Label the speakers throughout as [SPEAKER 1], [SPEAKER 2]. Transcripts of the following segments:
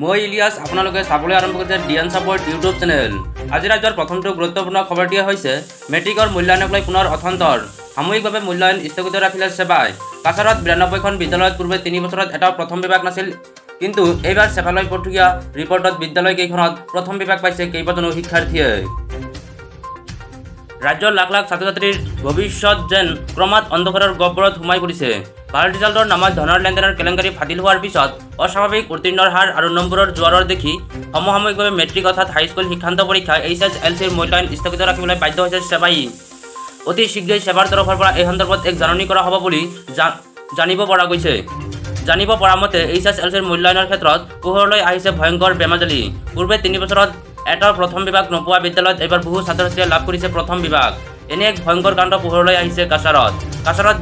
[SPEAKER 1] মই ইলিয়াস আপোনালোকে চাবলৈ আৰম্ভ কৰিছে ডিএন চাপৰ ইউটিউব চেনেল। আজি ৰাজ্যৰ প্ৰথমটো গুৰুত্বপূৰ্ণ খবৰটি হৈছে মেট্ৰিকৰ মূল্যায়নক লৈ পুনৰ অথন্তৰ। সাময়িকভাৱে মূল্যায়ন স্থগিত ৰাখিলে সেৱাই। কাছাৰত 92খন বিদ্যালয়ত পূৰ্বে 3 বছৰত এটাও প্ৰথম বিভাগ নাছিল, কিন্তু এইবাৰ চেফালৈ পঠোৱা ৰিপৰ্টত বিদ্যালয়কেইখনত প্ৰথম বিভাগ পাইছে কেইবাজনো শিক্ষাৰ্থীয়ে। ৰাজ্যৰ লাখ লাখ ছাত্ৰ ছাত্ৰীৰ ভৱিষ্যত যেন ক্ৰমাৎ অন্ধকাৰৰ গহ্বৰত সোমাই পৰিছে। ভাল ৰিজাল্টৰ নামত ধনৰ লেনদেনৰ কেলেংকাৰী ফাদিল হোৱাৰ পিছত অস্বাভাৱিক উত্তীৰ্ণৰ হাৰ আৰু নম্বৰৰ জোৱাৰৰ দেখি সমসাময়িকভাৱে মেট্ৰিক অৰ্থাৎ হাইস্কুল শিক্ষান্ত পৰীক্ষা HSLCৰ মূল্যায়ন স্থগিত ৰাখিবলৈ বাধ্য হৈছে সেৱাই। অতি শীঘ্ৰেই সেৱাৰ তৰফৰ পৰা এই সন্দৰ্ভত এক জাননী কৰা হ'ব বুলি জানিব পৰা মতে HSLCৰ মূল্যায়নৰ ক্ষেত্ৰত পোহৰলৈ আহিছে ভয়ংকৰ বেমাজালি। পূৰ্বে 3 বছৰত এটাও প্ৰথম বিভাগ নোপোৱা বিদ্যালয়ত এইবাৰ বহু ছাত্ৰ ছাত্ৰীয়ে লাভ কৰিছে প্ৰথম বিভাগ। এনে এক ভয়ংকৰ কাণ্ড পোহৰলৈ আহিছে কাছাৰত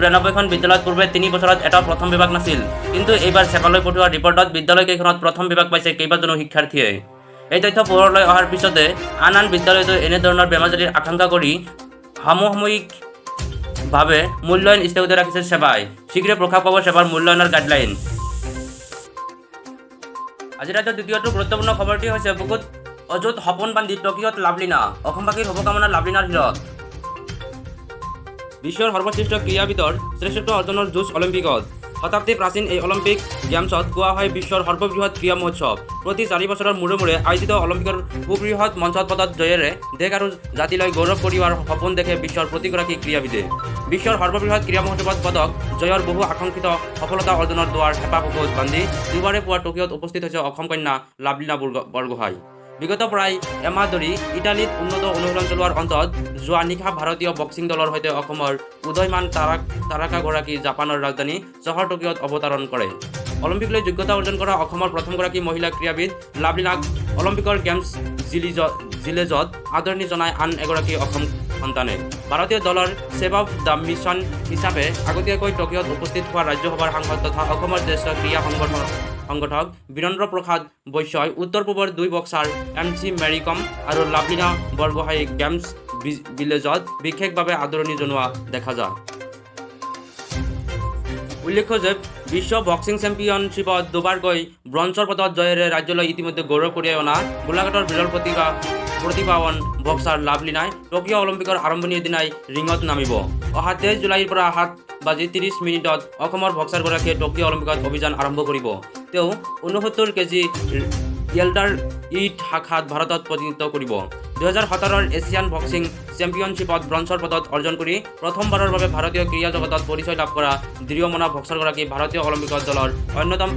[SPEAKER 1] 92খন বিদ্যালয়ত পূৰ্বে 3 বছৰত এটাও প্ৰথম বিভাগ নাছিল, কিন্তু এইবাৰ চেফালৈ পঠোৱা ৰিপৰ্টত বিদ্যালয়কেইখনত প্ৰথম বিভাগ পাইছে কেইবাজনো শিক্ষাৰ্থীয়ে। এই তথ্য পোহৰলৈ অহাৰ পিছতে আন বিদ্যালয়তো এনেধৰণৰ বেমাজালিৰ আশংকা কৰি সামূহিকভাৱে মূল্যায়ন স্থগিত ৰাখিছে সেৱাই। শীঘ্ৰে প্ৰকাশ পাব সেৱাৰ মূল্যায়নৰ গাইডলাইন। আজি ৰাজ্যৰ দ্বিতীয়টো গুৰুত্বপূৰ্ণ খবৰটি হৈছে বুকুত অযুত সপোন বান্ধি টকিঅ'ত লাভলীনা। অসমবাসীৰ শুভকামনা লাভলীনাৰ হিৰত। বিশ্বৰ সৰ্বশ্ৰেষ্ঠ ক্ৰীড়াবিদৰ শ্ৰেষ্ঠত্ব অৰ্জনৰ যুঁজ অলিম্পিকত। শতাব্দী প্ৰাচীন এই অলিম্পিক গেমছত কোৱা হয় বিশ্বৰ সৰ্ববৃহৎ ক্ৰীড়া মহোৎসৱ। প্ৰতি 4 বছৰৰ মূৰে মূৰে আয়োজিত অলিম্পিকৰ সুবৃহৎ মঞ্চত পদত জয়েৰে দেশ আৰু জাতিলৈ গৌৰৱ কঢ়িওৱাৰ সপোন দেখে বিশ্বৰ প্ৰতিগৰাকী ক্ৰীড়াবিদে। বিশ্বৰ সৰ্ববৃহৎ ক্ৰীড়া মহোৎসৱত পদক জয়ৰ বহু আকাংক্ষিত সফলতা অৰ্জনৰ দুৱাৰ হেঁপাহ বুকুত বান্ধি দুবাৰে পুৱা টকিঅ'ত উপস্থিত হৈছে অসম কন্যা লাভলীনা বৰগোহাঁই। বিগত প্ৰায় এমাহ ধৰি ইটালীত উন্নত অনুশীলন চলোৱাৰ অন্তত যোৱা নিশা ভাৰতীয় বক্সিং দলৰ সৈতে অসমৰ উদয়মান তাৰকাগৰাকী জাপানৰ ৰাজধানী চহৰ টকিঅ'ত অৱতৰণ কৰে। অলিম্পিকলৈ যোগ্যতা অৰ্জন কৰা অসমৰ প্ৰথমগৰাকী মহিলা ক্ৰীড়াবিদ লাভলীনাক অলিম্পিকৰ গেমছ জিলেজত আদৰণি জনাই আন এগৰাকী অসম সন্তানে। ভাৰতীয় দলৰ ছেভ অফ দ্য মিছন হিচাপে আগতীয়াকৈ টকিঅ'ত উপস্থিত হোৱা ৰাজ্যসভাৰ সাংসদ তথা অসমৰ জ্যেষ্ঠ ক্ৰীড়া সংগঠক বীৰেন্দ্ৰ প্ৰসাদ বৈশ্যই উত্তৰ পূবৰ 2 বক্সাৰ MC মেৰী কম আৰু লাভলীনা বৰগোহাঁইক গেমছ ভিলেজত বিশেষভাৱে আদৰণি জনোৱা দেখা যায়। উল্লেখ্য যে বিশ্ব বক্সিং চেম্পিয়নশ্বিপত দুবাৰকৈ ব্ৰঞ্জৰ পদক জয়েৰে ৰাজ্যলৈ ইতিমধ্যে গৌৰৱ কঢ়িয়াই অনা গোলাঘাটৰ বিৰল প্ৰতিভাৱান বক্সাৰ লাভলীনাই টকিঅ' অলিম্পিকৰ আৰম্ভণিৰ দিনাই ৰিঙত নামিব। অহা 23 জুলাইৰ পৰা 7:30 অসমৰ বক্সাৰগৰাকীয়ে টকিঅ' অলিম্পিকত অভিযান আৰম্ভ কৰিব। তেওঁ 69 কেজি ৱেল্টাৰ ইট শাখাত ভাৰতত প্ৰতিনিধিত্ব কৰিব। 2017ৰ এছিয়ান বক্সিং চেম্পিয়নশ্বিপত ব্ৰঞ্জৰ পদক অৰ্জন কৰি প্ৰথমবাৰৰ বাবে ভাৰতীয় ক্ৰীড়া জগতত পৰিচয় লাভ কৰা দৃঢ়মনা বক্সাৰগৰাকী ভাৰতীয় অলিম্পিক দলৰ অন্যতম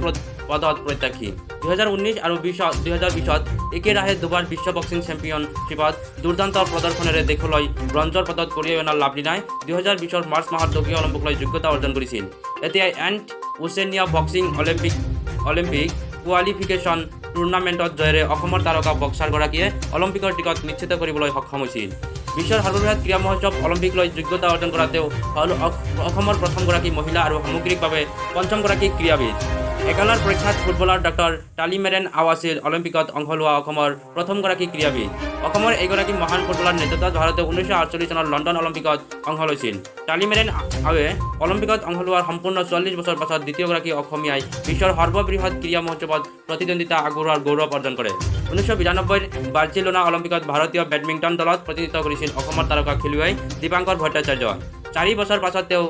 [SPEAKER 1] পদত প্ৰত্যাশী। 2019 আৰু 2020ত একেৰাহে দুবাৰ বিশ্ব বক্সিং চেম্পিয়নশ্বিপত দুৰ্দান্ত প্ৰদৰ্শনেৰে দেশলৈ ব্ৰঞ্জৰ পদক কঢ়িয়াই অনা লাভলীনাই 2020ৰ মাৰ্চ মাহত টকিঅ' অলিম্পিকলৈ যোগ্যতা অৰ্জন কৰিছিল। এতিয়া ওচেনিয়া বক্সিং অলিম্পিক কোৱালিফিকেশ্যন টুৰ্ণামেণ্টত জয়েৰে অসমৰ তাৰকা বক্সাৰগৰাকীয়ে অলিম্পিকৰ টিকট নিশ্চিত কৰিবলৈ সক্ষম হৈছিল। বিশ্বৰ সৰ্ববৃহৎ ক্ৰীড়া মহোৎসৱ অলিম্পিকলৈ যোগ্যতা অৰ্জন কৰা তেওঁ হ'ল অসমৰ প্ৰথমগৰাকী মহিলা আৰু সামগ্ৰিকভাৱে পঞ্চমগৰাকী ক্ৰীড়াবিদ। একালাৰ প্ৰখ্যাত ফুটবলাৰ ডক্টৰ টালিমেৰেন আও আছিল অলিম্পিকত অংশ লোৱা অসমৰ প্ৰথমগৰাকী ক্ৰীড়াবিদ। অসমৰ এইগৰাকী মহান ফুটবলাৰ নেতৃত্বত ভাৰতে 1948 চনৰ লণ্ডন অলিম্পিকত অংশ লৈছিল। টালিমেৰেন আওৱে অলিম্পিকত অংশ লোৱাৰ সম্পূৰ্ণ 44 বছৰ পাছত দ্বিতীয়গৰাকী অসমীয়াই বিশ্বৰ সৰ্ববৃহৎ ক্ৰীড়া মহোৎসৱত প্ৰতিদ্বন্দ্বিতা আগবঢ়োৱাৰ গৌৰৱ অৰ্জন কৰে। 1992ৰ বাৰ্চিলোনা অলিম্পিকত ভাৰতীয় বেডমিণ্টন দলত প্ৰতিনিধিত্ব কৰিছিল অসমৰ তাৰকা খেলুৱৈ দীপাংকৰ ভট্টাচাৰ্য। 4 বছৰ পাছত তেওঁ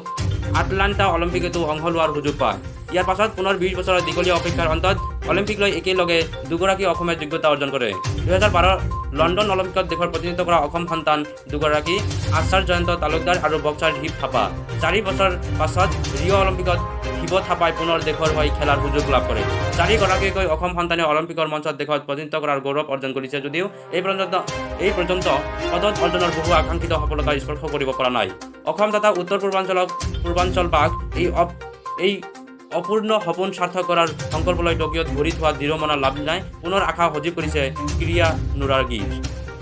[SPEAKER 1] আটলাণ্টা অলিম্পিকতো অংশ লোৱাৰ সুযোগ পায়। ইয়াৰ পাছত পুনৰ 20 বছৰৰ দীঘলীয়া অপেক্ষাৰ অন্তত অলিম্পিকলৈ একেলগে দুগৰাকী অসমীয়াই যোগ্যতা অৰ্জন কৰে। 2012 লণ্ডন অলিম্পিকত দেশৰ প্ৰতিনিধিত্ব কৰা অসম সন্তান দুগৰাকী আচাৰ জয়ন্ত তালুকদাৰ আৰু বক্সাৰ শিৱ থাপা। 4 বছৰ পাছত ৰিঅ' অলিম্পিকত শিৱ থাপাই পুনৰ দেশৰ হৈ খেলাৰ সুযোগ লাভ কৰে। 4গৰাকীকৈ অসম সন্তানে অলিম্পিকৰ মঞ্চত দেশত প্ৰতিনিধিত্ব কৰাৰ গৌৰৱ অৰ্জন কৰিছে যদিও এই পৰ্যন্ত পদক অৰ্জনৰ বহু আকাংক্ষিত সফলতা স্পৰ্শ কৰিব পৰা নাই। অসম তথা উত্তৰ পূৰ্বাঞ্চলবাসীক এই অপূৰ্ণ সপোন সাৰ্থক কৰাৰ সংকল্প লৈ টকিঅ'ত ভৰি থোৱা দৃঢ়মনা লাভলীনাই পুনৰ আশা সজীৱ কৰিছে ক্ৰীড়ানুৰাগীৰ।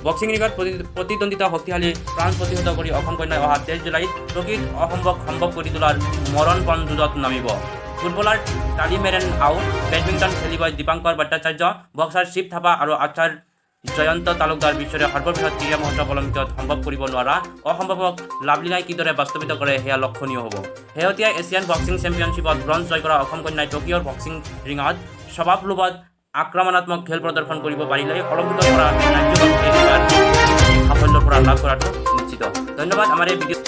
[SPEAKER 1] বক্সিং ৰিঙত প্ৰতিদ্বন্দ্বিতা শক্তিশালী প্ৰাণ প্ৰতিহত কৰি অসম কন্যাই অহা 23 জুলাইত টকিঅ'ত অসম্ভৱ সম্ভৱ কৰি তোলাৰ মৰণপণ যুঁজত নামিব। ফুটবলাৰ টালিমেৰেন আও, বেডমিণ্টন খেলুৱৈ দীপাংকৰ ভট্টাচাৰ্য, বক্সাৰ শিৱ থাপা আৰু আচাৰ জয়ন্ত তালুকদাৰ বিশ্বৰে সৰ্ববৃহৎ ক্ৰীড়া মহোৎসৱ অলিম্পিকত সম্ভৱ কৰিব নোৱাৰা অসম্ভৱক লাভলীনাই কিদৰে বাস্তৱিত কৰে সেয়া লক্ষণীয় হ'ব। শেহতীয়া এছিয়ান বক্সিং চেম্পিয়নশ্বিপত ব্ৰঞ্জ জয় কৰা অসম কন্যাই টকিঅ'ৰ বক্সিং ৰিঙত স্বভাৱলোভত আক্ৰমণাত্মক খেল প্ৰদৰ্শন কৰিব পাৰিলে অলিম্পিকৰ পৰা ৰাজ্যখনক এইবাৰ সাফল্যৰ পৰা লাভ কৰাটো নিশ্চিত। ধন্যবাদ আমাৰ এই ভিডিঅ'